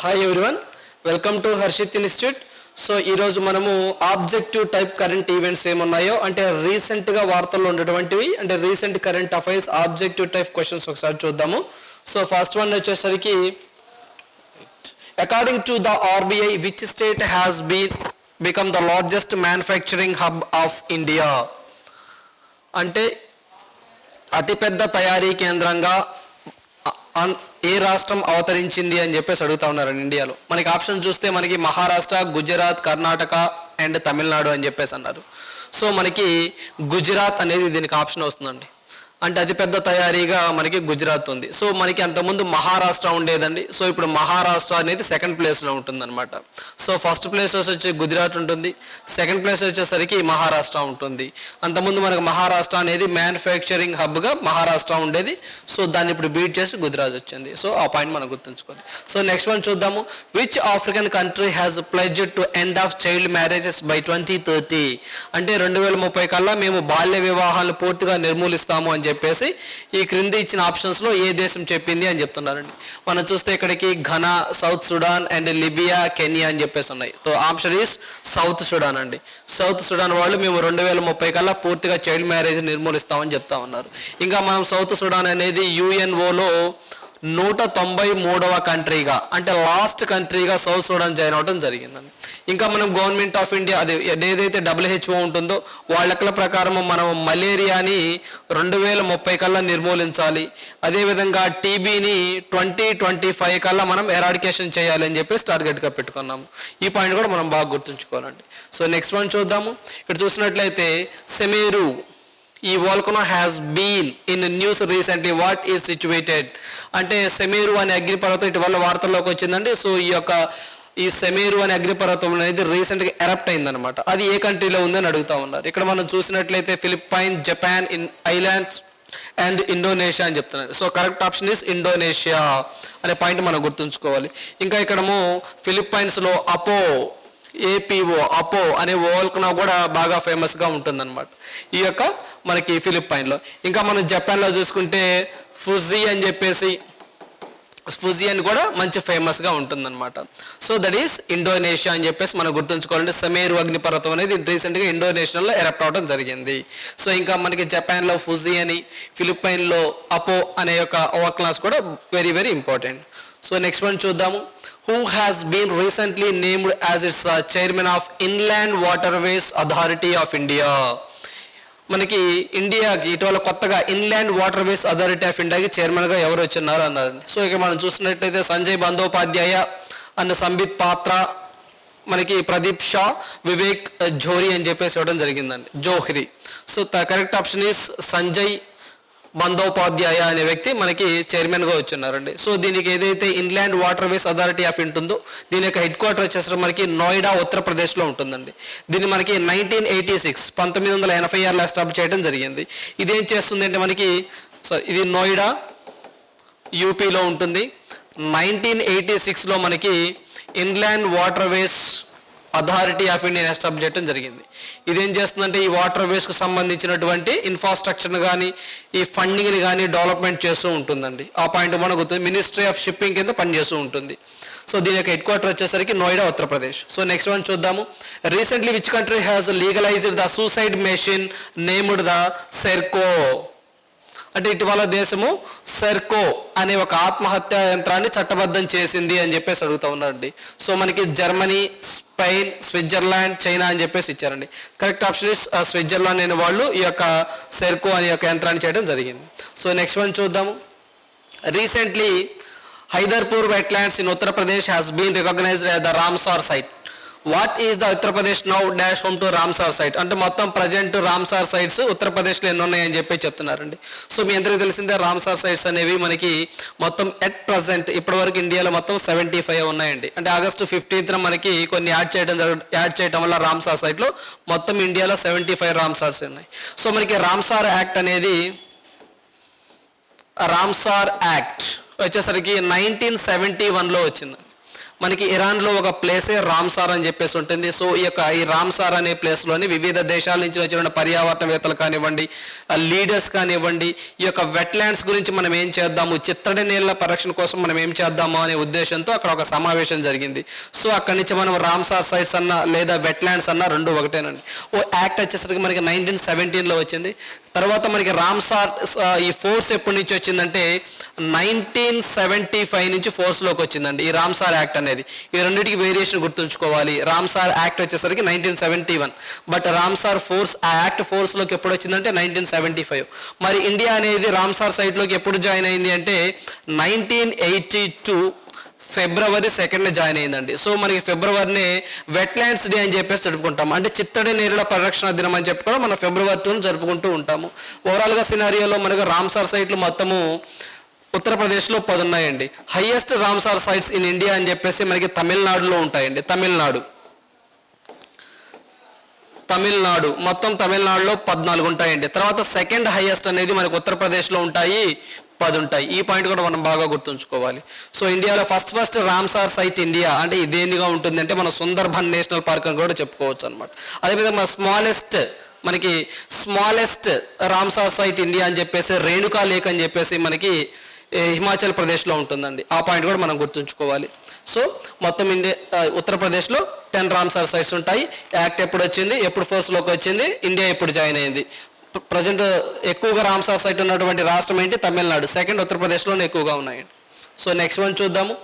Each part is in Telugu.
Hi everyone, welcome to Harshit institute. So ఈరోజు మనము ఆబ్జెక్టివ్ టైప్ కరెంట్ ఈవెంట్స్ ఏమున్నాయో అంటే రీసెంట్గా వార్తల్లో ఉండేటువంటివి అంటే recent current affairs objective type questions ఒకసారి చూద్దాము. సో ఫస్ట్ వన్ వచ్చేసరికి according to the RBI which state has become the largest manufacturing hub of India. అంటే అతిపెద్ద తయారీ కేంద్రంగా ఏ రాష్ట్రం అవతరించింది అని చెప్పేసి అడుగుతా ఉన్నారండి. ఇండియాలో మనకి ఆప్షన్ చూస్తే మనకి మహారాష్ట్ర, గుజరాత్, కర్ణాటక అండ్ తమిళనాడు అని చెప్పేసి అన్నారు. సో మనకి గుజరాత్ అనేది దీనికి ఆప్షన్ వస్తుందండి. అంటే అతిపెద్ద తయారీగా మనకి గుజరాత్ ఉంది. సో మనకి అంతకుముందు మహారాష్ట్ర ఉండేదండి. సో ఇప్పుడు మహారాష్ట్ర అనేది సెకండ్ ప్లేస్లో ఉంటుందన్నమాట. సో ఫస్ట్ ప్లేస్ వచ్చి గుజరాత్ ఉంటుంది, సెకండ్ ప్లేస్ వచ్చేసరికి మహారాష్ట్ర ఉంటుంది. అంతకుముందు మనకు మహారాష్ట్ర అనేది మ్యానుఫ్యాక్చరింగ్ హబ్గా మహారాష్ట్ర ఉండేది. సో దాన్ని ఇప్పుడు బీట్ చేసి గుజరాత్ వచ్చింది. సో ఆ పాయింట్ మనం గుర్తుంచుకోవాలి. సో నెక్స్ట్ వన్ చూద్దాము. Which African country has pledged to end of child marriages by 2030. అంటే 2030 కల్లా మేము బాల్య వివాహాలను పూర్తిగా నిర్మూలిస్తాము అని చెప్పేసి ఈ క్రింది ఇచ్చిన ఆప్షన్స్ లో ఏ దేశం చెప్పింది అని చెప్తున్నారండి. మనం చూస్తే ఇక్కడికి Ghana, south Sudan and Libya, Kenya అని చెప్పేసి ఉన్నాయి. So option is south Sudan అండి. సౌత్ సుడాన్ వాళ్ళు మేము 2030 కల్లా పూర్తిగా చైల్డ్ మ్యారేజ్ నిర్మూలిస్తామని చెప్తా ఉన్నారు. ఇంకా మనం సౌత్ సుడాన్ అనేది యుఎన్ఓలో 193వ కంట్రీగా అంటే లాస్ట్ కంట్రీగా సౌత్ సుడాన్ జాయిన్ అవడం జరిగిందండి. ఇంకా మనం గవర్నమెంట్ ఆఫ్ ఇండియా అది ఏదైతే WHO ఉంటుందో వాళ్ళ లెక్కల ప్రకారం మనం మలేరియాని 2030 కల్లా నిర్మూలించాలి, అదేవిధంగా టీబీని 2025 కల్లా మనం ఎరాడికేషన్ చేయాలి అని చెప్పేసి టార్గెట్గా పెట్టుకున్నాము. ఈ పాయింట్ కూడా మనం బాగా గుర్తుంచుకోవాలండి. సో నెక్స్ట్ వన్ చూద్దాము. ఇక్కడ చూసినట్లయితే సెమేరు ఈ volcano has been in news recently, what is situated. అంటే సెమేరు అనే అగ్నిపర్వతం ఇటీవల వార్తల్లోకి వచ్చిందండి. సో ఈ సెమేరు అనే అగ్నిపర్వతం అనేది రీసెంట్గా ఎరప్ట్ అయిందనమాట. అది ఏ కంట్రీలో ఉందని అడుగుతా ఉన్నారు. ఇక్కడ మనం చూసినట్లయితే Philippine, Japan, islands and Indonesia అని చెప్తున్నారు. So correct option is Indonesia అనే పాయింట్ మనం గుర్తుంచుకోవాలి. ఇంకా ఇక్కడము ఫిలిప్పైన్స్లో అపో అనే వోల్కనో కూడా బాగా ఫేమస్గా ఉంటుందన్నమాట ఈ యొక్క మనకి ఫిలిప్పైన్లో. ఇంకా మనం జపాన్లో చూసుకుంటే ఫుజీ అని చెప్పేసి ఫుజీ అని కూడా మంచి ఫేమస్గా ఉంటుందన్నమాట. సో దట్ ఈస్ ఇండోనేషియా అని చెప్పేసి మనం గుర్తుంచుకోవాలంటే సెమేరు అగ్నిపర్వతం అనేది రీసెంట్గా ఇండోనేషియాలో ఎరప్ట్ అవడం జరిగింది. సో ఇంకా మనకి జపాన్లో ఫుజీ అని, ఫిలిప్పైన్లో అపో అనే యొక్క వోల్కనాస్ కూడా very very important. So next one చూద్దాము. Who has been recently named as its chairman of inland waterways authority of India. మనకి ఇండియాకి ఇటీవల కొత్తగా ఇన్లాండ్ వాటర్వేస్ అథారిటీ ఆఫ్ ఇండియాకి చైర్మన్గా ఎవరు వచ్చిన్నారు అన్నారండి. సో ఇక మనం చూసినట్లయితే సంజయ్ బందోపాధ్యాయ అండ్ సంబిత్ పాత్ర, మనకి ప్రదీప్ షా, వివేక్ జోహ్రీ అని చెప్పేసి ఇవ్వడం జరిగిందండి, Johri. So correct option is Sanjay Bandopadhyay అనే వ్యక్తి మనకి చైర్మన్గా వచ్చున్నారండి. సో దీనికి ఏదైతే ఇన్లాండ్ వాటర్వేస్ అథారిటీ ఆఫ్ ఉంటుందో దీని యొక్క హెడ్ క్వార్టర్ వచ్చేసరికి మనకి నోయిడా, ఉత్తరప్రదేశ్లో ఉంటుందండి. దీన్ని మనకి 1986లో ఎస్టాబ్లిష్ చేయడం జరిగింది. ఇదేం చేస్తుంది అంటే మనకి ఇది నోయిడా యూపీలో ఉంటుంది. 1986లో మనకి inland waterways authority of India establish చేయడం జరిగింది. ఇదేం చేస్తుందంటే ఈ వాటర్ వేస్కి సంబంధించినటువంటి ఇన్ఫ్రాస్ట్రక్చర్ని కానీ ఈ ఫండింగ్ని కానీ డెవలప్మెంట్ చేస్తూ ఉంటుందండి. ఆ పాయింట్ మనకు గుర్తుంది. మినిస్ట్రీ ఆఫ్ షిప్పింగ్ కింద పనిచేస్తూ ఉంటుంది. సో దీని యొక్క హెడ్ క్వార్టర్ వచ్చేసరికి Noida, Uttar Pradesh. So next one చూద్దాము. Recently which country has legalized the suicide machine named the Sarco. అంటే ఇటీవల దేశము సెర్కో అనే ఒక ఆత్మహత్యా యంత్రాన్ని చట్టబద్ధం చేసింది అని చెప్పేసి అడుగుతా ఉన్నారండి. సో మనకి జర్మనీ, స్పెయిన్, స్విట్జర్లాండ్, చైనా అని చెప్పేసి ఇచ్చారండి. కరెక్ట్ ఆప్షన్ ఇస్ స్విట్జర్లాండ్ అనే వాళ్ళు ఈ యొక్క సెర్కో అనే యొక్క యంత్రాన్ని చేయడం జరిగింది. సో నెక్స్ట్ వన్ చూద్దాము. Recently Haiderpur wetlands in Uttar Pradesh has been recognised as the Ramsar site. What is the Uttar Pradesh now dash home to Ramsar site. అంటే మొత్తం ప్రజెంట్ రామ్సార్ సైట్స్ ఉత్తరప్రదేశ్లో ఎన్ని ఉన్నాయని చెప్పి చెప్తున్నారండి. సో మీ అందరికీ తెలిసిందే రామ్సార్ సైట్స్ అనేవి మనకి మొత్తం ఎట్ ప్రజెంట్ ఇప్పటివరకు ఇండియాలో మొత్తం 75 ఉన్నాయండి. అంటే ఆగస్టు 15న మనకి కొన్ని యాడ్ చేయడం వల్ల రామ్సార్ సైట్లో మొత్తం ఇండియాలో 75 రామ్సార్స్ ఉన్నాయి. సో మనకి రామ్సార్ యాక్ట్ వచ్చేసరికి 1971లో వచ్చింది. మనకి ఇరాన్లో ఒక ప్లేసే రామ్సార్ అని చెప్పేసి ఉంటుంది. సో ఈ రామ్సార్ అనే ప్లేస్లోని వివిధ దేశాల నుంచి వచ్చిన పర్యావరణవేత్తలు కానివ్వండి, లీడర్స్ కానివ్వండి, ఈ యొక్క వెట్లాండ్స్ గురించి మనం ఏం చేద్దాము, చిత్తడి నీళ్ళ పరిరక్షణ కోసం మనం ఏం చేద్దాము అనే ఉద్దేశంతో అక్కడ ఒక సమావేశం జరిగింది. సో అక్కడి నుంచి మనం రామ్సార్ సైట్స్ అన్న లేదా వెట్లాండ్స్ అన్న రెండు ఒకటేనండి. యాక్ట్ వచ్చేసరికి మనకి 1917లో వచ్చింది. తర్వాత మనకి రామ్సార్ ఈ ఫోర్స్ ఎప్పటి నుంచి వచ్చిందంటే 1975 నుంచి ఫోర్స్లోకి వచ్చిందండి ఈ రామ్సార్ యాక్ట్ అనేది. ఈ రెండింటికి వేరియేషన్ గుర్తుంచుకోవాలి. రామ్సార్ యాక్ట్ వచ్చేసరికి 1971, బట్ రామ్సార్ ఫోర్స్ ఆ యాక్ట్ ఫోర్స్లోకి ఎప్పుడు వచ్చిందంటే 1975. మరి ఇండియా అనేది రామ్సార్ సైట్లోకి ఎప్పుడు జాయిన్ అయింది అంటే 1982 ఫిబ్రవరి 2న జాయిన్ అయిందండి. సో మనకి ఫిబ్రవరిని వెట్లాండ్స్ డే అని చెప్పేసి జరుపుకుంటాము. అంటే చిత్తడి నీళ్ళ పరిరక్షణ దినం అని చెప్పి కూడా మనం ఫిబ్రవరి 2న జరుపుకుంటూ ఉంటాము. ఓవరాల్గా సినారియోలో మనకు రామ్సార్ సైట్లు మొత్తము ఉత్తరప్రదేశ్లో 10 ఉన్నాయండి. Highest Ramsar sites in India అని చెప్పేసి మనకి తమిళనాడులో ఉంటాయండి. తమిళనాడు మొత్తం తమిళనాడులో 14 ఉంటాయండి. తర్వాత సెకండ్ హైయెస్ట్ అనేది మనకు ఉత్తరప్రదేశ్లో ఉంటాయి, 10 ఉంటాయి. ఈ పాయింట్ కూడా మనం బాగా గుర్తుంచుకోవాలి. సో ఇండియాలో ఫస్ట్ రామ్సార్ సైట్ ఇండియా అంటే దేనిగా ఉంటుంది అంటే మన సుందర్బన్ నేషనల్ పార్క్ అని కూడా చెప్పుకోవచ్చు అనమాట. అదేవిధంగా మన స్మాలెస్ట్ రామ్సార్ సైట్ ఇండియా అని చెప్పేసి రేణుకా లేక్ అని చెప్పేసి మనకి హిమాచల్ ప్రదేశ్లో ఉంటుందండి. ఆ పాయింట్ కూడా మనం గుర్తుంచుకోవాలి. సో మొత్తం ఉత్తరప్రదేశ్లో 10 రామ్సార్ సైట్స్ ఉంటాయి. యాక్ట్ ఎప్పుడు వచ్చింది, ఎప్పుడు ఫోర్స్లోకి వచ్చింది, ఇండియా ఎప్పుడు జాయిన్ అయింది. ప్రజెంట్ ఎక్కువగా రామ్సార్ సైట్ ఉన్నటువంటి రాష్ట్రం ఏంటి, తమిళనాడు. సెకండ్ ఉత్తరప్రదేశ్లోనే ఎక్కువగా ఉన్నాయండి. సో నెక్స్ట్ వన్ చూద్దాము.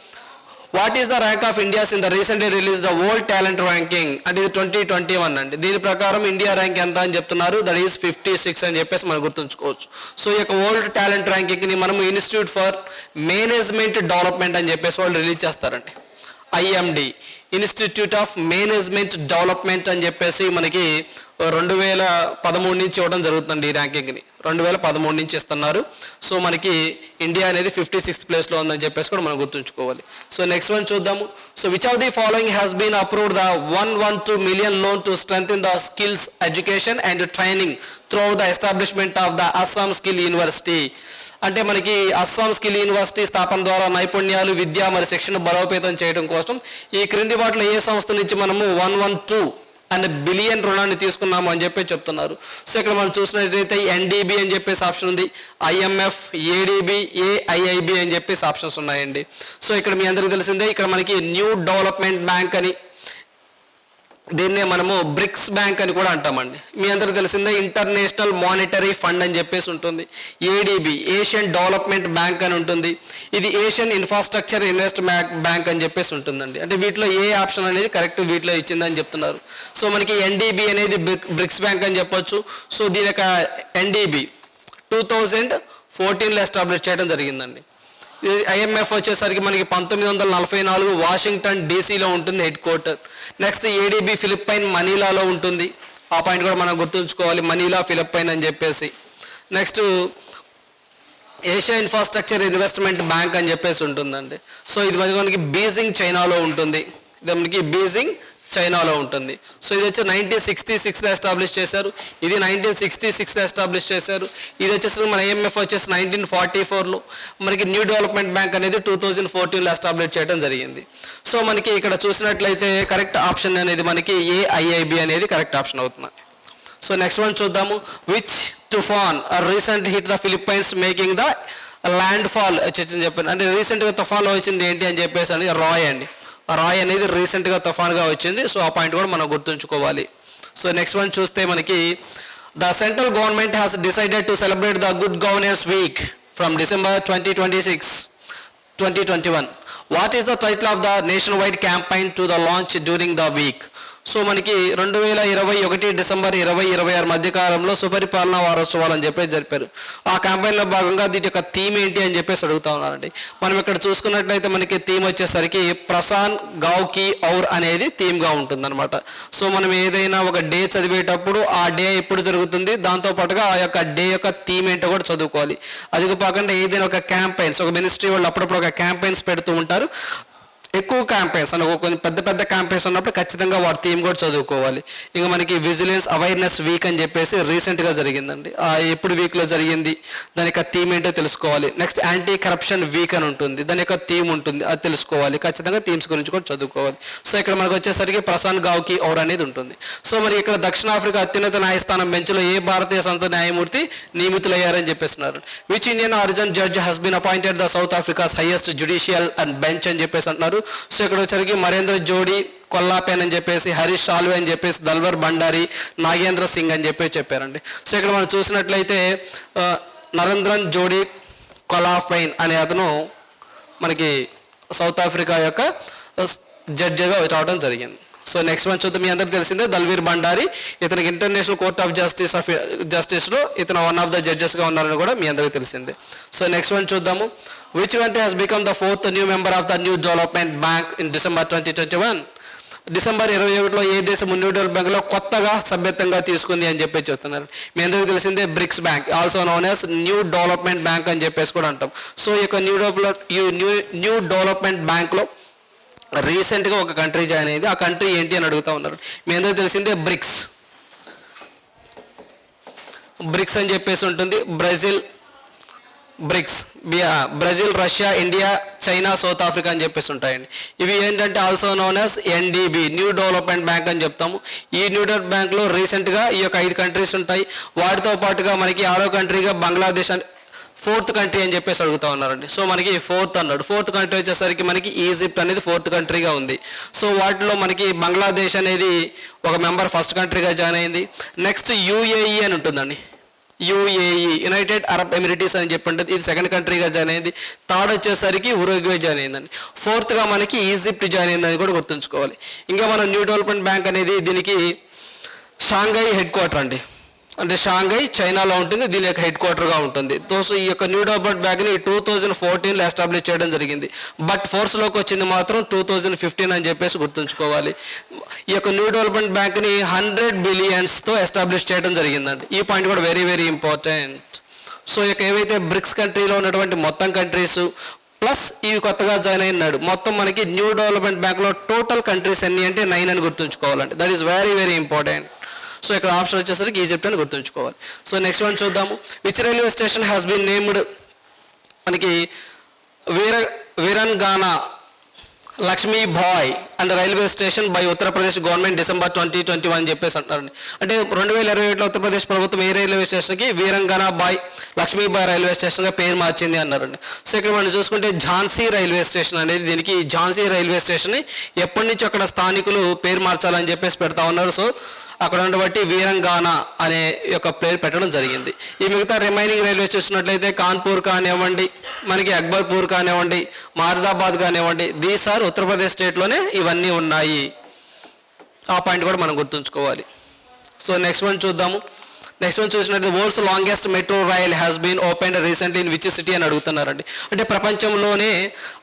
What is the rank of India's in the recently release the world talent ranking అంటే ఇది 2021 అండి. దీని ప్రకారం ఇండియా ర్యాంక్ ఎంత అని చెప్తున్నారు, దట్ ఈస్ 56 అని చెప్పేసి మనం గుర్తుంచుకోవచ్చు. సో ఈ యొక్క వరల్డ్ టాలెంట్ ర్యాంకింగ్ని మనము ఇన్స్టిట్యూట్ ఫర్ మేనేజ్మెంట్ డెవలప్మెంట్ అని చెప్పేసి వాళ్ళు రిలీజ్ చేస్తారండి. IMD institute of management development అని చెప్పేసి మనకి 2013 నుంచి ఇవ్వడం జరుగుతుంది. ఈ ర్యాంకింగ్ని 2013 నుంచి ఇస్తున్నారు. సో మనకి ఇండియా అనేది 56th ప్లేస్లో ఉందని చెప్పేసి కూడా మనం గుర్తుంచుకోవాలి. సో నెక్స్ట్ వన్ చూద్దాము. So which of the following has been approved the 112 million loan to strengthen the skills education and training through the establishment of the Assam skill university అంటే మనకి అస్సాం స్కిల్ యూనివర్సిటీ స్థాపన ద్వారా నైపుణ్యాలు, విద్య మరి శిక్షణ బలోపేతం చేయడం కోసం ఈ క్రింది వాటిలో ఏ సంస్థ నుంచి మనము 112 అనే బిలియన్ రుణాన్ని తీసుకున్నాము అని చెప్పి చెప్తున్నారు. సో ఇక్కడ మనం చూసినట్లయితే NDB అని చెప్పేసి ఆప్షన్ ఉంది, IMF, ADB, AIIB అని చెప్పేసి ఆప్షన్స్ ఉన్నాయండి. సో ఇక్కడ మీ అందరికీ తెలిసిందే ఇక్కడ మనకి న్యూ డెవలప్మెంట్ బ్యాంక్ అని, దీన్నే మనము బ్రిక్స్ బ్యాంక్ అని కూడా అంటామండి. మీ అందరికీ తెలిసిందే ఇంటర్నేషనల్ మానిటరీ ఫండ్ అని చెప్పేసి ఉంటుంది. ADB ఏషియన్ డెవలప్మెంట్ బ్యాంక్ అని ఉంటుంది. ఇది ఏషియన్ ఇన్ఫ్రాస్ట్రక్చర్ ఇన్వెస్ట్మెంట్ బ్యాంక్ అని చెప్పేసి ఉంటుందండి. అంటే వీటిలో ఏ ఆప్షన్ అనేది కరెక్ట్ వీటిలో ఇచ్చిందని చెప్తున్నారు. సో మనకి NDB అనేది బ్రిక్స్ బ్యాంక్ అని చెప్పొచ్చు. సో దీని యొక్క NDB 2014లో ఎస్టాబ్లిష్ చేయడం జరిగిందండి. IMF వచ్చేసరికి మనకి 1944 వాషింగ్టన్ DCలో ఉంటుంది headquarter. Next ADB Philippine మనీలాలో ఉంటుంది. ఆ పాయింట్ కూడా మనం గుర్తుంచుకోవాలి, మనీలా ఫిలిప్పైన్ అని చెప్పేసి. Next Asia infrastructure investment bank అని చెప్పేసి ఉంటుందండి. సో ఇది మనకి బీజింగ్ చైనాలో ఉంటుంది. ఇది మనకి బీజింగ్ చైనాలో ఉంటుంది. సో ఇది వచ్చి 1966లో ఎస్టాబ్లిష్ చేశారు. ఇది 1966లో ఎస్టాబ్లిష్ చేశారు. ఇది వచ్చేసరికి మన IMF వచ్చేసి 1944లో, మనకి న్యూ డెవలప్మెంట్ బ్యాంక్ అనేది 2014లో ఎస్టాబ్లిష్ చేయడం జరిగింది. సో మనకి ఇక్కడ చూసినట్లయితే కరెక్ట్ ఆప్షన్ అనేది మనకి AIIB అనేది కరెక్ట్ ఆప్షన్ అవుతుంది. సో నెక్స్ట్ వన్ చూద్దాము. విచ్ తుఫాన్ recent hit the Philippines making the land fall వచ్చేసింది చెప్పాను. అంటే రీసెంట్గా తుఫాన్లో వచ్చింది ఏంటి అని చెప్పేసి అని రాయ్ అండి. రాయ్ అనేది రీసెంట్గా తుఫాన్గా వచ్చింది. సో ఆ పాయింట్ కూడా మనం గుర్తుంచుకోవాలి. సో నెక్స్ట్ వన్ చూస్తే మనకి the central government has decided to celebrate the good governance week from December 2021. What is the title of the nation wide campaign to the launch during the week? So మనకి 2021 డిసెంబర్ 2026 మధ్యకాలంలో సుపరిపాలన వారోత్సవాలు అని చెప్పేసి జరిపారు. ఆ క్యాంపెయిన్లో భాగంగా దీని యొక్క థీమ్ ఏంటి అని చెప్పేసి అడుగుతా ఉన్నారండి. మనం ఇక్కడ చూసుకున్నట్లయితే మనకి థీమ్ వచ్చేసరికి ప్రసాన్ గావ్ కి ఔర్ అనేది థీమ్గా ఉంటుందన్నమాట. సో మనం ఏదైనా ఒక డే చదివేటప్పుడు ఆ డే ఎప్పుడు జరుగుతుంది, దాంతోపాటుగా ఆ యొక్క డే యొక్క థీమ్ ఏంటో కూడా చదువుకోవాలి. అది కాకుండా ఏదైనా ఒక క్యాంపెయిన్స్, ఒక మినిస్ట్రీ వాళ్ళు అప్పుడప్పుడు ఒక క్యాంపెయిన్స్ పెడుతూ ఉంటారు. ఎక్కువ క్యాంపెయిన్స్ అని కొంచెం పెద్ద పెద్ద క్యాంపెయిన్స్ ఉన్నప్పుడు ఖచ్చితంగా వాటి థీమ్ కూడా చదువుకోవాలి. ఇంకా మనకి విజిలెన్స్ అవేర్నెస్ వీక్ అని చెప్పేసి రీసెంట్గా జరిగిందండి. ఎప్పుడు వీక్లో జరిగింది, దాని యొక్క థీమ్ ఏంటో తెలుసుకోవాలి. నెక్స్ట్ యాంటీ కరప్షన్ వీక్ అని ఉంటుంది, దాని యొక్క థీమ్ ఉంటుంది, అది తెలుసుకోవాలి. ఖచ్చితంగా థీమ్స్ గురించి కూడా చదువుకోవాలి. సో ఇక్కడ మనకు వచ్చేసరికి ప్రశాంత్ గావ్కి ఔర్ అనేది ఉంటుంది. సో మరి ఇక్కడ దక్షిణాఫ్రికా అత్యున్నత న్యాయస్థానం బెంచ్లో ఏ భారతీయ సంస్థ న్యాయమూర్తి నియమితులయ్యారని చెప్పేస్తున్నారు. Which Indian origin judge has been appointed the South Africa's highest judicial and bench అని చెప్పేసి అంటున్నారు. సో ఇక్కడ వచ్చరికి మరేంద్ర జోడి కొల్లాపేన్ అని చెప్పేసి, హరీష్ సాల్వే అని చెప్పేసి, దల్వర్ బండారి, నాగేంద్ర సింగ్ అని చెప్పేసి చెప్పారండి. సో ఇక్కడ మనం చూసినట్లయితే నరేంద్రన్ జోడి కొల్లాపేన్ అనే అతను మనకి సౌత్ ఆఫ్రికా యొక్క జడ్జిగా రావడం జరిగింది. సో నెక్స్ట్ వన్ చూద్దాం. మీ అందరికి తెలిసిందే దల్వీర్ బండారి, ఇతనికి ఇంటర్నేషనల్ కోర్ట్ ఆఫ్ జస్టిస్లో ఇతను వన్ ఆఫ్ ద జడ్జెస్గా ఉన్నారని కూడా మీ అందరికి తెలిసిందే. సో నెక్స్ట్ వన్ చూద్దాము. Which country has become the 4th new member of the new development bank in December 2021? December 21లో ఏ దేశం న్యూ డెవలప్ బ్యాంక్లో కొత్తగా సభ్యత్వంగా తీసుకుంది అని చెప్పి చెప్తున్నారు. మీ అందరికీ తెలిసిందే bricks bank, also known as new development bank అని చెప్పేసి కూడా అంటాం. సో ఈ యొక్క న్యూ డెవలప్మెంట్ బ్యాంక్లో రీసెంట్గా ఒక కంట్రీ జాయిన్ అయింది. ఆ కంట్రీ ఏంటి అని అడుగుతూ ఉన్నారు. మీ అందరికీ తెలిసిందే బ్రిక్స్ అని చెప్పేసి ఉంటుంది. Brazil, Russia, India, China, south Africa అని చెప్పేసి ఉంటాయండి. ఇవి ఏంటంటే also known as NDB, new development bank అని చెప్తాము. ఈ న్యూ డెవలప్మెంట్ బ్యాంక్లో రీసెంట్గా ఈ యొక్క 5 కంట్రీస్ ఉంటాయి. వాటితో పాటుగా మనకి 6వ కంట్రీగా బంగ్లాదేశ్ అని, 4th కంట్రీ అని చెప్పేసి అడుగుతూ ఉన్నారండి. సో మనకి 4th అన్నాడు. 4th కంట్రీ వచ్చేసరికి మనకి ఈజిప్ట్ అనేది 4th కంట్రీగా ఉంది. సో వాటిలో మనకి బంగ్లాదేశ్ అనేది ఒక మెంబర్ ఫస్ట్ కంట్రీగా జాయిన్ అయింది. నెక్స్ట్ UAE అని ఉంటుందండి. UAE, యునైటెడ్ అరబ్ ఎమిరేటీస్ అని చెప్పండి, ఇది 2nd కంట్రీగా జాయిన్ అయింది. 3rd వచ్చేసరికి ఉరుగ్వే జాయిన్ అయిందండి. 4thగా మనకి ఈజిప్ట్ జాయిన్ అయిందని కూడా గుర్తుంచుకోవాలి. ఇంకా మనం న్యూ డెవలప్మెంట్ బ్యాంక్ అనేది దీనికి షాంఘై హెడ్ క్వార్టర్ అండి. అంటే షాంఘై చైనాలో ఉంటుంది, దీని యొక్క హెడ్ క్వార్టర్గా ఉంటుంది. ఈ యొక్క న్యూ డెవలప్మెంట్ బ్యాంక్ని 2014లో ఎస్టాబ్లిష్ చేయడం జరిగింది. బట్ ఫోర్స్లోకి వచ్చింది మాత్రం 2015 అని చెప్పేసి గుర్తుంచుకోవాలి. ఈ యొక్క న్యూ డెవలప్మెంట్ బ్యాంక్ని 100 బిలియన్స్తో ఎస్టాబ్లిష్ చేయడం జరిగిందండి. ఈ పాయింట్ కూడా వెరీ వెరీ ఇంపార్టెంట్. సో ఇక ఏవైతే బ్రిక్స్ కంట్రీలో ఉన్నటువంటి మొత్తం కంట్రీస్ ప్లస్ ఇవి కొత్తగా జాయిన్ అయినాడు, మొత్తం మనకి న్యూ డెవలప్మెంట్ బ్యాంక్లో టోటల్ కంట్రీస్ ఎన్ని అంటే 9 అని గుర్తుంచుకోవాలండి. That is very very important. So ఇక్కడ ఆప్షన్ వచ్చేసరికి ఈజిప్ట్ అని గుర్తుంచుకోవాలి. సో నెక్స్ట్ వన్ చూద్దాము. Which railway station has been named మనకి Veerangana Lakshmibai and railway station by Uttar Pradesh government December 2021 అని చెప్పేసి అంటారండి. అంటే 2021లో ఉత్తరప్రదేశ్ ప్రభుత్వం ఏ రైల్వే స్టేషన్కి వీరంగానా బాయ్ లక్ష్మీబాయ్ రైల్వే స్టేషన్గా పేరు మార్చింది అన్నారండి. సో ఇక్కడ మనం చూసుకుంటే ఝాన్సీ రైల్వే స్టేషన్ అనేది, దీనికి ఝాన్సీ రైల్వే స్టేషన్ని ఎప్పటి నుంచి అక్కడ స్థానికులు పేరు మార్చాలని చెప్పేసి పెడతా ఉన్నారు. సో అక్కడ ఉండబట్టి వీరంగానా అనే యొక్క పేరు పెట్టడం జరిగింది. ఈ మిగతా రిమైనింగ్ రైల్వే చూసినట్లయితే కాన్పూర్ కానివ్వండి, మనకి అక్బర్పూర్ కానివ్వండి, మారదాబాద్ కానివ్వండి, దీస్ ఆర్ ఉత్తరప్రదేశ్ స్టేట్లోనే ఇవన్నీ ఉన్నాయి. ఆ పాయింట్ కూడా మనం గుర్తుంచుకోవాలి. సో నెక్స్ట్ వన్ చూద్దాము. నెక్స్ట్ వన్ చూసినట్లయితే world's longest metro rail has been opened recently in which city అని అడుగుతున్నారండి. అంటే ప్రపంచంలోనే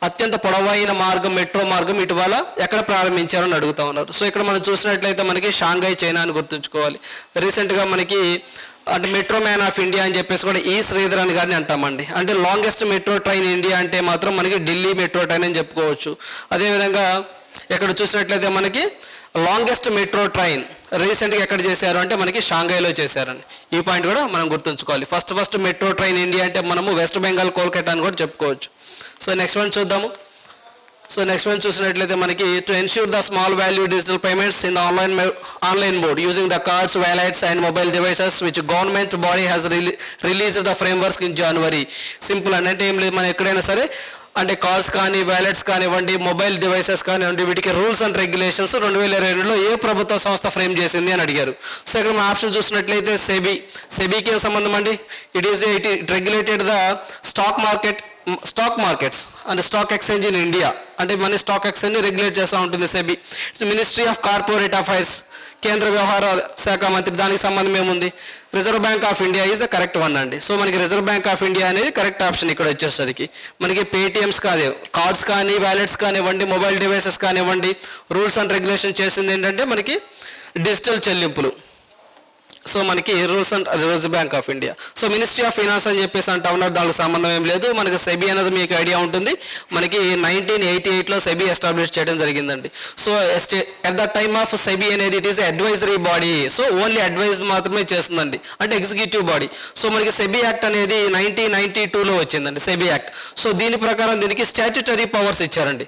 అత్యంత పొడవైన మార్గం, మెట్రో మార్గం ఇటీవల ఎక్కడ ప్రారంభించారని అడుగుతా ఉన్నారు. సో ఇక్కడ మనం చూసినట్లయితే మనకి షాంఘై చైనా అని గుర్తుంచుకోవాలి. రీసెంట్గా మనకి అంటే మెట్రో మ్యాన్ ఆఫ్ ఇండియా అని చెప్పేసి కూడా ఈ శ్రీధరన్ గారిని అంటామండి. అంటే లాంగెస్ట్ మెట్రో ట్రైన్ ఇండియా అంటే మాత్రం మనకి ఢిల్లీ మెట్రో ట్రైన్ అని చెప్పుకోవచ్చు. అదేవిధంగా ఎక్కడ చూసినట్లయితే మనకి లాంగెస్ట్ మెట్రో ట్రైన్ రీసెంట్గా ఎక్కడ చేశారు అంటే మనకి షాంఘైలో చేశారండి. ఈ పాయింట్ కూడా మనం గుర్తుంచుకోవాలి. ఫస్ట్ మెట్రో ట్రైన్ ఇండియా అంటే మనము వెస్ట్ బెంగాల్ కోల్కతా అని కూడా చెప్పుకోవచ్చు. సో నెక్స్ట్ వన్ చూద్దాము. సో నెక్స్ట్ వన్ చూసినట్లయితే మనకి to ensure the small value digital payments in online mode using the cards, wallets and mobile devices which government body has released the framework in January. Simple అంటే ఏం లేదు, మనం ఎక్కడైనా సరే అంటే కార్డ్స్ కానీ, వ్యాలెట్స్ కానివ్వండి, మొబైల్ డివైసెస్ కానివ్వండి, వీటికి రూల్స్ అండ్ రెగ్యులేషన్స్ 2022లో ఏ ప్రభుత్వ సంస్థ ఫ్రేమ్ చేసింది అని అడిగారు. సో ఇక్కడ మన ఆప్షన్ చూసినట్లయితే సెబీకి ఏం సంబంధం అండి? It regulated the stock markets and stock exchange in India. అంటే మన స్టాక్ ఎక్స్చేంజ్ రెగ్యులేట్ చేస్తూ ఉంటుంది SEBI. Ministry of corporate affairs, కేంద్ర వ్యవహారాల శాఖ మంత్రి, దానికి సంబంధం ఏముంది? Reserve bank of India is the correct one అండి. సో మనకి రిజర్వ్ బ్యాంక్ ఆఫ్ ఇండియా అనేది కరెక్ట్ ఆప్షన్ ఇక్కడ వచ్చేసరికి. మనకి పేటిఎమ్స్ కాదు, కార్డ్స్ కానీ, వ్యాలెట్స్ కానివ్వండి, మొబైల్ డివైసెస్ కానివ్వండి, రూల్స్ అండ్ రెగ్యులేషన్ చేసింది ఏంటంటే మనకి డిజిటల్ చెల్లింపులు. సో మనకి rules and reserve bank of India. So ministry of finance అని చెప్పేసి అంటా ఉన్నారు, దానికి సంబంధం ఏం లేదు. మనకి సెబీ అనేది మీకు ఐడియా ఉంటుంది, మనకి 1988లో సెబీ ఎస్టాబ్లిష్ చేయడం జరిగిందండి. So at the time of SEBI అనేది it is advisory body. So only advise మాత్రమే చేస్తుందండి, అంటే ఎగ్జిక్యూటివ్ బాడీ. సో మనకి సెబీ యాక్ట్ అనేది 1992లో వచ్చిందండి, సెబీ యాక్ట్. సో దీని ప్రకారం దీనికి స్టాట్యుటరీ పవర్స్ ఇచ్చారండి.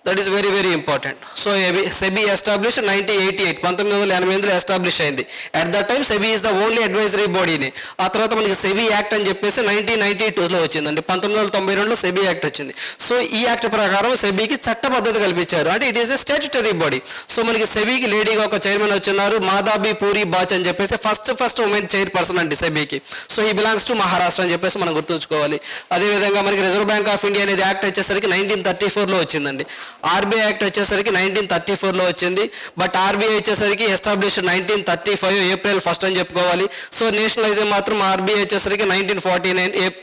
That is very very important. So SEBI establish 1988, 1988లో ఎస్టాబ్లిష్ అయింది. At the time SEBI is the only advisory బాడీని. ఆ తర్వాత మనకి సెబీ యాక్ట్ అని చెప్పేసి 1992లో వచ్చిందండి, 1992లో సెబీ యాక్ట్ వచ్చింది. సో ఈ యాక్ట్ ప్రకారం సెబీకి చట్టబద్ధత కల్పించారు, అంటే it is a statutory body. So మనకి సెబీకి లేడీగా ఒక చైర్మన్ వచ్చున్నారు, మాధాబీ పూరి బాచ్ అని చెప్పేసి ఫస్ట్ ఉమెన్ చైర్పర్సన్ అండి సెబీకి. సో ఈ బిలాంగ్స్ టు మహారాష్ట్ర అని చెప్పేసి మనం గుర్తుంచుకోవాలి. అదేవిధంగా మనకి రిజర్వ్ బ్యాంక్ ఆఫ్ ఇండియా అనేది యాక్ట్ వచ్చేసరికి 1934లో వచ్చిందండి. ఆర్బీఐ యాక్ట్ వచ్చేసరికి 1934లో వచ్చింది. బట్ ఆర్బీఐ వచ్చేసరికి ఎస్టాబ్లిష్ 1935 ఏప్రిల్ 1 అని చెప్పుకోవాలి. సో నేషనలైజం మాత్రం ఆర్బీఐ వచ్చేసరికి 1949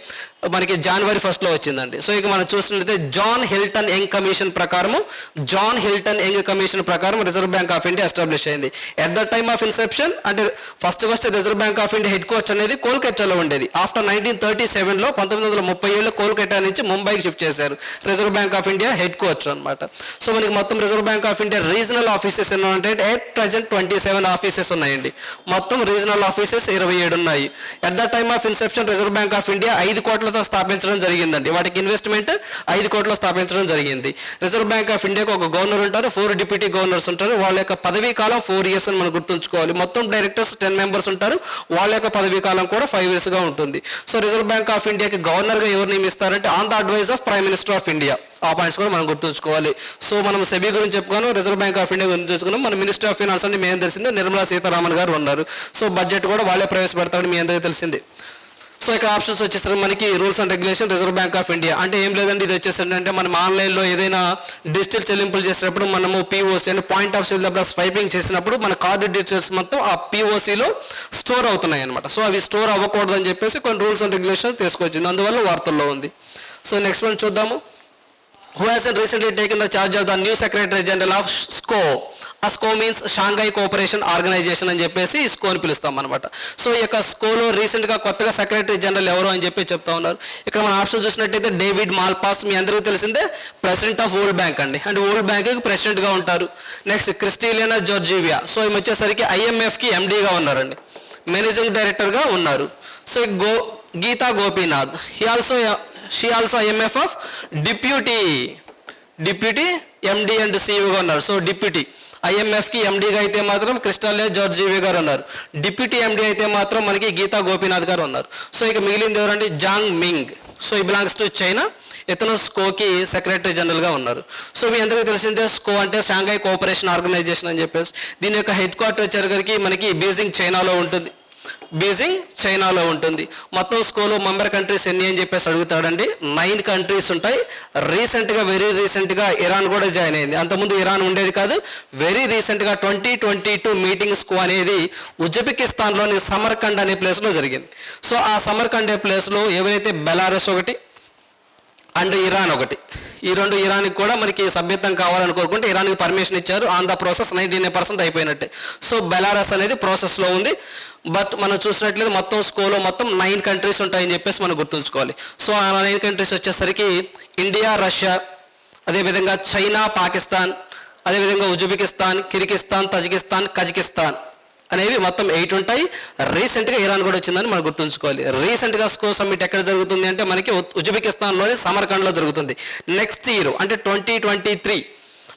మనకి జనవరి 1లో వచ్చిందండి. సో ఇక మనం చూసినట్లయితే జాన్ హిల్టన్ యంగ్ కమిషన్ ప్రకారం reserve bank of India establish అయింది. At the time of inception అంటే first reserve bank of India headquarter అనేది కోల్కతాలో ఉండేది. ఆఫ్టర్ 1937లో 1937లో కోల్కతా నుంచి ముంబైకి షిఫ్ట్ చేశారు reserve bank of India head quarter అనమాట. సో మనకి మొత్తం reserve bank of India regional offices ఎన్నో అంటే ఎట్ ప్రెజెంట్ 27 ఆఫీసెస్ ఉన్నాయండి. మొత్తం రీజనల్ ఆఫీసెస్ 27 ఉన్నాయి. At the time of Inception reserve bank of India 5 కోట్లతో స్థాపించడం జరిగిందండి. వాటికి ఇన్వెస్ట్మెంట్ 5 కోట్ల స్థాపించడం జరిగింది. రిజర్వ్ బ్యాంక్ ఆఫ్ ఇండియాకి ఒక గవర్నర్ ఉంటారు, 4 డిప్యూటీ గవర్నర్స్ ఉంటారు. వాళ్ళ యొక్క పదవీ కాలం 4 years అని మనం గుర్తుంచుకోవాలి. మొత్తం డైరెక్టర్స్ 10 members ఉంటారు, వాళ్ళ యొక్క పదవీ కాలం కూడా 5 years గా ఉంటుంది. సో రిజర్వ్ బ్యాంక్ ఆఫ్ ఇండియాకి గవర్నర్గా ఎవరు నియమిస్తారంటే on the advice of prime minister of India. ఆ పాయింట్స్ కూడా మనం గుర్తుంచుకోవాలి. సో మనం సెబీ గురించి చెప్పుకున్నాం, రిజర్వ్ బ్యాంక్ ఆఫ్ ఇండియా గురించి చెప్పుకున్నాం. మన మినిస్టర్ ఆఫ్ ఫైనాన్స్ అంటే మీ అందరికీ తెలిసిందే నిర్మలా సీతారామన్ గారు ఉన్నారు. సో బడ్జెట్ కూడా వాళ్ళే ప్రవేశపెడతామని మీ అందరికీ తెలిసిందే. సో ఇక్కడ ఆప్షన్స్ వచ్చేసరికి మనకి rules and regulation reserve bank of India అంటే ఏం లేదండి, ఇది వచ్చేసరికి అంటే మనం ఆన్లైన్లో ఏదైనా డిజిటల్ చెల్లింపులు చేసినప్పుడు మనము పీఓసీ అంటే పాయింట్ ఆఫ్ సేల్ దగ్గర స్వైపింగ్ చేసినప్పుడు మన కార్డు డీటెయిల్స్ మొత్తం ఆ పీఓసీలో స్టోర్ అవుతున్నాయి అనమాట. సో అవి స్టోర్ అవ్వకూడదు అని చెప్పేసి కొన్ని రూల్స్ అండ్ రెగ్యులేషన్ తీసుకొచ్చింది, అందువల్ల వార్తల్లో ఉంది. సో నెక్స్ట్ వన్ చూద్దాము. Who has recently taken the charge of the new Secretary General of SCO? ఆ స్కో మీన్స్ షాంఘై కోఆపరేషన్ ఆర్గనైజేషన్ అని చెప్పేసి స్కో అని పిలుస్తాం అనమాట. సో ఈ యొక్క స్కోలో రీసెంట్గా కొత్తగా సెక్రటరీ జనరల్ ఎవరు అని చెప్పి చెప్తా ఉన్నారు. ఇక్కడ మన ఆప్షన్ చూసినట్టయితే డేవిడ్ మాల్పాస్, మీ అందరికీ తెలిసిందే ప్రెసిడెంట్ ఆఫ్ వరల్డ్ బ్యాంక్ అండి, అంటే వరల్డ్ బ్యాంక్కి ప్రెసిడెంట్గా ఉంటారు. నెక్స్ట్ క్రిస్టిలియనా జార్జివియా, సో ఈమె వచ్చేసరికి ఐఎంఎఫ్కి ఎండీగా ఉన్నారండి, మేనేజింగ్ డైరెక్టర్గా ఉన్నారు. So Gita Gopinath, she also IMF of deputy MD and సిఇఓగా ఉన్నారు. సో డిప్యూటీ ఐఎంఎఫ్కి ఎండీగా అయితే మాత్రం క్రిస్టాలియా జార్జివియా గారు ఉన్నారు, డిప్యూటీ ఎండీ అయితే మాత్రం మనకి గీతా గోపీనాథ్ గారు ఉన్నారు. సో ఇక మిగిలింది ఎవరంటే జాంగ్ మింగ్, సో ఈ బిలాంగ్స్ టు చైనా, ఇతను స్కోకి సెక్రటరీ జనరల్గా ఉన్నారు. సో మీ అందరికీ తెలిసిందే స్కో అంటే షాంఘై కోఆపరేషన్ ఆర్గనైజేషన్ అని చెప్పేసి. దీని యొక్క హెడ్ క్వార్టర్ వచ్చేసరికి మనకి బీజింగ్ చైనాలో ఉంటుంది. మొత్తం స్కోలో మెంబర్ కంట్రీస్ ఎన్ని అని చెప్పేసి అడుగుతాడండి. 9 countries ఉంటాయి. వెరీ రీసెంట్గా ఇరాన్ కూడా జాయిన్ అయింది. అంతకుముందు ఇరాన్ ఉండేది కాదు. వెరీ రీసెంట్గా 2022 మీటింగ్ స్కో అనేది ఉజ్బెకిస్తాన్లోని సమర్కండ్ అనే ప్లేస్లో జరిగింది. సో ఆ సమర్కండ్ అనే ప్లేస్లో ఎవరైతే బెలారస్ ఒకటి అండ్ ఇరాన్ ఒకటి, ఈ రెండు ఇరాన్కి కూడా మనకి సభ్యత్వం కావాలని కోరుకుంటే ఇరాన్కి పర్మిషన్ ఇచ్చారు. ఆన్ ద ప్రాసెస్ 99% అయిపోయినట్టే. సో బెలారస్ అనేది ప్రాసెస్లో ఉంది. బట్ మనం చూసినట్లయితే మొత్తం స్కోలో మొత్తం 9 countries ఉంటాయని చెప్పేసి మనం గుర్తుంచుకోవాలి. సో ఆ 9 countries వచ్చేసరికి ఇండియా, రష్యా, అదేవిధంగా చైనా, పాకిస్తాన్, అదేవిధంగా ఉజ్బెకిస్తాన్, కిర్గిస్తాన్, తజికిస్తాన్, కజకిస్తాన్ అనేవి మొత్తం 8 ఉంటాయి. రీసెంట్గా ఇరాన్ కూడా వచ్చిందని మనం గుర్తుంచుకోవాలి. రీసెంట్గా స్కో సమ్మిట్ ఎక్కడ జరుగుతుంది అంటే మనకి ఉజ్బెకిస్తాన్లోని సమర్కండ్లో జరుగుతుంది. నెక్స్ట్ ఇయర్ అంటే 2023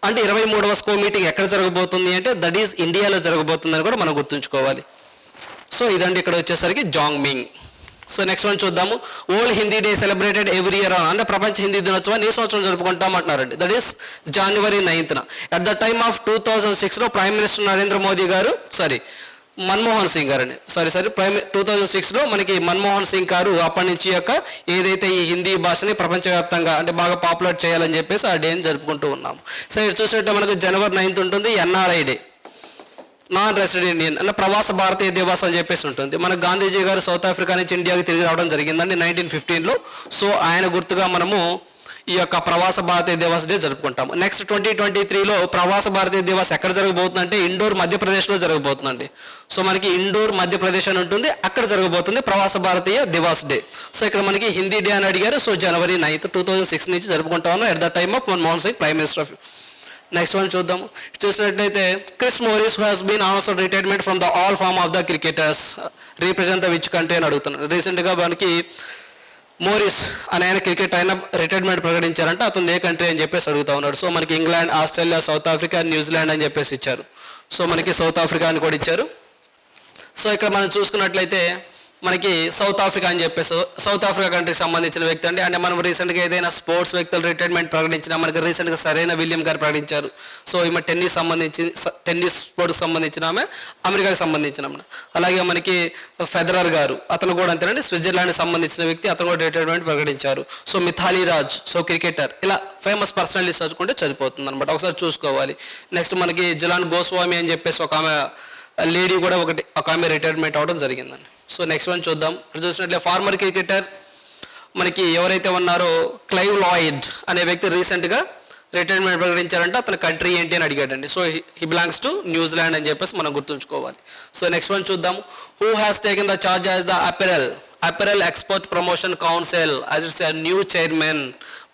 అంటే 23వ స్కో మీటింగ్ ఎక్కడ జరగబోతుంది అంటే దట్ ఈస్ ఇండియాలో జరగబోతుందని కూడా మనం గుర్తుంచుకోవాలి. సో ఇదండి ఇక్కడ వచ్చేసరికి Zhang Ming. So next one చూద్దాము. World Hindi day celebrated every year అంటే ప్రపంచ హిందీ దినోత్సవాన్ని ఈ సంవత్సరం జరుపుకుంటాం అంటున్నారండి. That is January 9th. At the time of 2006లో ప్రైమ్ మినిస్టర్ నరేంద్ర మోదీ గారు మన్మోహన్ సింగ్ గారండి 2006లో మనకి మన్మోహన్ సింగ్ గారు అప్పటి నుంచి యొక్క ఏదైతే ఈ హిందీ భాషని ప్రపంచవ్యాప్తంగా అంటే బాగా పాపులర్ చేయాలని చెప్పేసి ఆ డేని జరుపుకుంటూ ఉన్నాము. సో ఇది చూసినట్టు మనకు January 9th ఉంటుంది NRI day, non resident Indian అంటే ప్రవాస భారతీయ దివస్ అని చెప్పేసి ఉంటుంది. మన గాంధీజీ గారు సౌత్ ఆఫ్రికా నుంచి ఇండియాకి తిరిగి రావడం జరిగిందండి 1915లో. సో ఆయన గుర్తుగా మనము ఈ యొక్క ప్రవాస భారతీయ దివస్ డే జరుపుకుంటాము. నెక్స్ట్ 2023లో ప్రవాస భారతీయ దివస్ ఎక్కడ జరగబోతుందంటే ఇండోర్ మధ్యప్రదేశ్లో జరగబోతుందండి. సో మనకి ఇండోర్ మధ్యప్రదేశ్ అని ఉంటుంది, అక్కడ జరగబోతుంది ప్రవాస భారతీయ దివస్ డే. సో ఇక్కడ మనకి హిందీ డే అని అడిగారు. సో January 9, 2006 నుంచి జరుపుకుంటాము at the time of Manmohan Singh prime minister of. Next one చూద్దాము. చూసినట్లయితే Chris Morris who has been announced retirement from the all form of the cricketers represent the which country అని అడుగుతున్నాను. రీసెంట్గా మనకి మోరిస్ అనే ఆయన క్రికెట్ అయినా రిటైర్మెంట్ ప్రకటించారంటే అతను ఏ కంట్రీ అని చెప్పేసి అడుగుతా ఉన్నాడు. సో మనకి England, Australia, south Africa, New Zealand అని చెప్పేసి ఇచ్చారు. సో మనకి సౌత్ ఆఫ్రికా అని కూడా ఇచ్చారు. సో ఇక్కడ మనం చూసుకున్నట్లయితే మనకి సౌత్ ఆఫ్రికా అని చెప్పేసి సౌత్ ఆఫ్రికా కంట్రీకి సంబంధించిన వ్యక్తి అండి. అంటే మనం రీసెంట్గా ఏదైనా స్పోర్ట్స్ వ్యక్తులు రిటైర్మెంట్ ప్రకటించినా మనకి రీసెంట్గా సరైన విలియం గారు ప్రకటించారు. సో ఈమె టెన్నిస్ స్పోర్ట్కి సంబంధించిన ఆమె, అమెరికాకి సంబంధించిన ఆమె. అలాగే మనకి ఫెదరర్ గారు, అతను కూడా అంతేనండి, స్విట్జర్లాండ్కి సంబంధించిన వ్యక్తి, అతను కూడా రిటైర్మెంట్ ప్రకటించారు. So Mithali Raj, so cricketer, ఇలా ఫేమస్ పర్సనాలిటీస్ చదువుకుంటే చదిపోతుంది అనమాట, ఒకసారి చూసుకోవాలి. నెక్స్ట్ మనకి జులాన్ గోస్వామి అని చెప్పేసి ఒక ఆమె లేడీ కూడా ఒక ఆమె రిటైర్మెంట్ అవ్వడం జరిగిందండి. సో నెక్స్ట్ వన్ చూద్దాం. చూసినట్లే ఫార్మర్ క్రికెటర్ మనకి ఎవరైతే ఉన్నారో క్లైవ్ లాయిడ్ అనే వ్యక్తి రీసెంట్గా రిటైర్మెంట్ ప్రకటించారంటే అతని కంట్రీ ఏంటి అని అడిగాడండి. So he belongs to New Zealand అని చెప్పేసి మనం గుర్తుంచుకోవాలి. సో నెక్స్ట్ వన్ చూద్దాం. Who has taken the charge as the apparel export promotion council as its new chairman.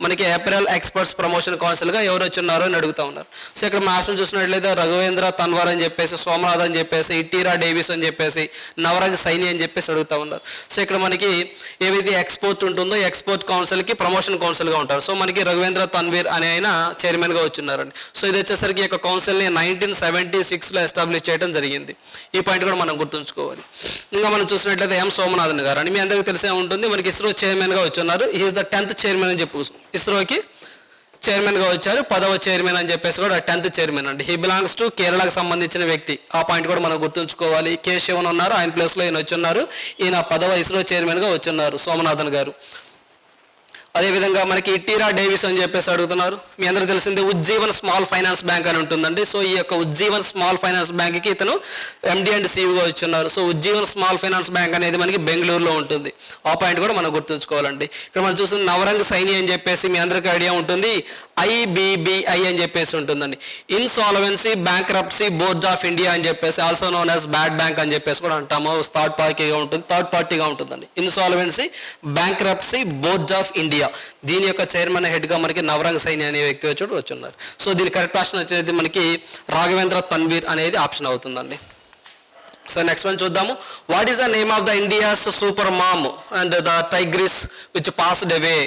మనకి అపెరల్ ఎక్స్పర్ట్స్ ప్రమోషన్ కౌన్సిల్గా ఎవరు వచ్చున్నారో అని అడుగుతా ఉన్నారు. సో ఇక్కడ మా ఆప్షన్ చూసినట్లయితే రఘువేంద్ర తన్వార్ అని చెప్పేసి, సోమనాథ్ అని చెప్పేసి, ఇటీరా డేవిస్ అని చెప్పేసి, నవరంగ్ సైని అని చెప్పేసి అడుగుతా ఉన్నారు. సో ఇక్కడ మనకి ఏవైతే ఎక్స్పోర్ట్ ఉంటుందో ఎక్స్పోర్ట్ కౌన్సిల్కి ప్రమోషన్ కౌన్సిల్గా ఉంటారు. సో మనకి రఘువేంద్ర తన్వీర్ అనే ఆయన చైర్మన్గా వచ్చున్నారండి. సో ఇది వచ్చేసరికి ఈ యొక్క కౌన్సిల్ని 1976లో ఎస్టాబ్లిష్ చేయడం జరిగింది. ఈ పాయింట్ కూడా మనం గుర్తుంచుకోవాలి. ఇంకా మనం చూసినట్లయితే ఎం సోమనాథన్ గారు అని మీ అందరికీ తెలిసే ఉంటుంది, మనకి ఇస్రో చైర్మన్గా వచ్చున్నారు. హీఈస్ ద 10th చైర్మన్ అని చెప్పు, ఇస్రోకి చైర్మన్గా వచ్చారు, 10వ చైర్మన్ అని చెప్పేసి కూడా 10th చైర్మన్ అండి. హీ బిలాంగ్స్ టు కేరళకు సంబంధించిన వ్యక్తి. ఆ పాయింట్ కూడా మనం గుర్తుంచుకోవాలి. కే శివన్ ఉన్నారు, ఆయన ప్లేస్లో ఈయన వచ్చున్నారు. ఈయన 10వ ఇస్రో చైర్మన్గా వచ్చున్నారు సోమనాథన్ గారు. అదేవిధంగా మనకి ఇటీరా డేవిస్ అని చెప్పేసి అడుగుతున్నారు. మీ అందరూ తెలిసిందే ఉజ్జీవన్ స్మాల్ ఫైనాన్స్ బ్యాంక్ అని ఉంటుందండి. సో ఈ యొక్క ఉజ్జీవన్ స్మాల్ ఫైనాన్స్ బ్యాంక్కి ఇతను ఎండి అండ్ సిఇఓగా వచ్చున్నారు. So Ujjivan small finance bank అనేది మనకి బెంగళూరులో ఉంటుంది. ఆ పాయింట్ కూడా మనం గుర్తుంచుకోవాలండి. ఇక్కడ మనం చూస్తున్న నవరంగ్ సైని అని చెప్పేసి మీ అందరికీ ఐడియా ఉంటుంది, IBBI అని చెప్పేసి ఉంటుందండి. Insolvency bankruptcy board of India అని చెప్పేసి, also known as bad bank అని చెప్పేసి కూడా అంటాము. థర్డ్ పార్టీగా ఉంటుందండి. Insolvency bankruptcy board of India, దీని యొక్క చైర్మన్ హెడ్గా మనకి నవరంగ్ సైని అనే వ్యక్తి వచ్చున్నారు. సో దీని కరెక్ట్ ఆప్షన్ వచ్చేది మనకి రాఘవేంద్ర తన్వీర్ అనేది ఆప్షన్ అవుతుందండి. సో నెక్స్ట్ వన్ చూద్దాము. What is the name of the India's super mom and the Tigris which passed away.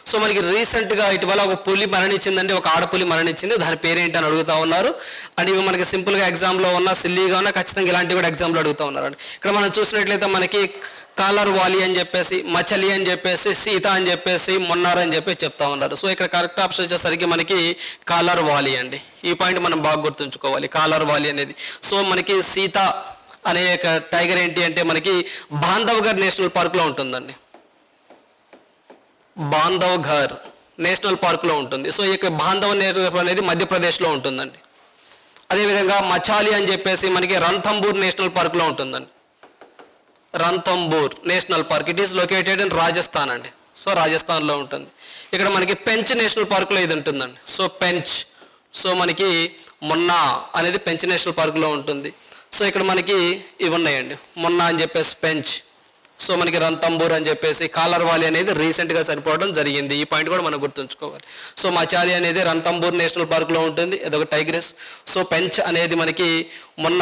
So మనకి రీసెంట్గా ఇటీవల ఒక పులి మరణించిందండి, ఒక ఆడపులి మరణించింది. దాని పేరేంటి అని అడుగుతా ఉన్నారు. అండ్ ఇవి మనకి సింపుల్గా ఎగ్జామ్లో ఉన్న సిల్లీగా ఉన్న ఖచ్చితంగా ఇలాంటివి కూడా ఎగ్జామ్లో అడుగుతూ ఉన్నారండి. ఇక్కడ మనం చూసినట్లయితే మనకి కాలర్ వాలి అని చెప్పేసి, మచలి అని చెప్పేసి, సీత అని చెప్పేసి, మొన్నార్ అని చెప్పేసి చెప్తా ఉన్నారు. సో ఇక్కడ కరెక్ట్ ఆప్షన్ వచ్చేసరికి మనకి కాలర్ వాలి అండి. ఈ పాయింట్ మనం బాగా గుర్తుంచుకోవాలి, కాలర్ వాలి అనేది. సో మనకి సీత అనే టైగర్ ఏంటి అంటే మనకి బాంధవ్ఘర్ నేషనల్ పార్క్లో ఉంటుందండి. బాంధవ్ఘర్ నేషనల్ పార్క్లో ఉంటుంది. సో ఈ యొక్క బాంధవ్ నేషనల్ అనేది మధ్యప్రదేశ్లో ఉంటుందండి. అదేవిధంగా మచాలి అని చెప్పేసి మనకి రణథంబూర్ నేషనల్ పార్క్లో ఉంటుందండి. Ranthambore national park, it is located in Rajasthan అండి. సో రాజస్థాన్లో ఉంటుంది. ఇక్కడ మనకి పెంచ్ నేషనల్ పార్క్లో ఇది ఉంటుందండి. సో పెంచ్, సో మనకి మొన్నా అనేది పెంచ్ నేషనల్ పార్క్లో ఉంటుంది. సో ఇక్కడ మనకి ఇవి ఉన్నాయండి, మొన్నా అని చెప్పేసి పెంచ్. సో మనకి రణథంబూర్ అని చెప్పేసి, కాలర్ వాలి అనేది రీసెంట్గా చనిపోవడం జరిగింది. ఈ పాయింట్ కూడా మనం గుర్తుంచుకోవాలి. సో మచాలి అనేది రణథంబూర్ నేషనల్ పార్క్లో ఉంటుంది, అదొక టైగర్స్. సో పెంచ్ అనేది మనకి మొన్న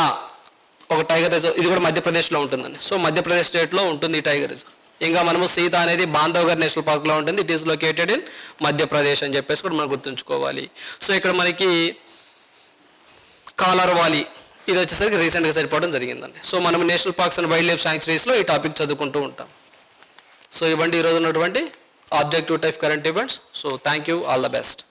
ఒక టైగర్ రిజర్వ్, ఇది కూడా మధ్యప్రదేశ్లో ఉంటుందండి. సో మధ్యప్రదేశ్ స్టేట్లో ఉంటుంది ఈ టైగర్ రిజర్వ్. ఇంకా మనము సీత అనేది బాంధవ్ఘర్ నేషనల్ పార్క్లో ఉంటుంది, it is located in Madhya Pradesh అని చెప్పేసి కూడా మనం గుర్తుంచుకోవాలి. సో ఇక్కడ మనకి కాలర్ వాలి ఇది వచ్చేసరికి రీసెంట్గా సరిపోవడం జరిగిందండి. సో మనం national parks and wildlife శాంక్చురీస్లో ఈ టాపిక్ చదువుకుంటూ ఉంటాం. సో ఇవ్వండి ఈరోజు ఉన్నటువంటి objective type current events. So thank you, all the best.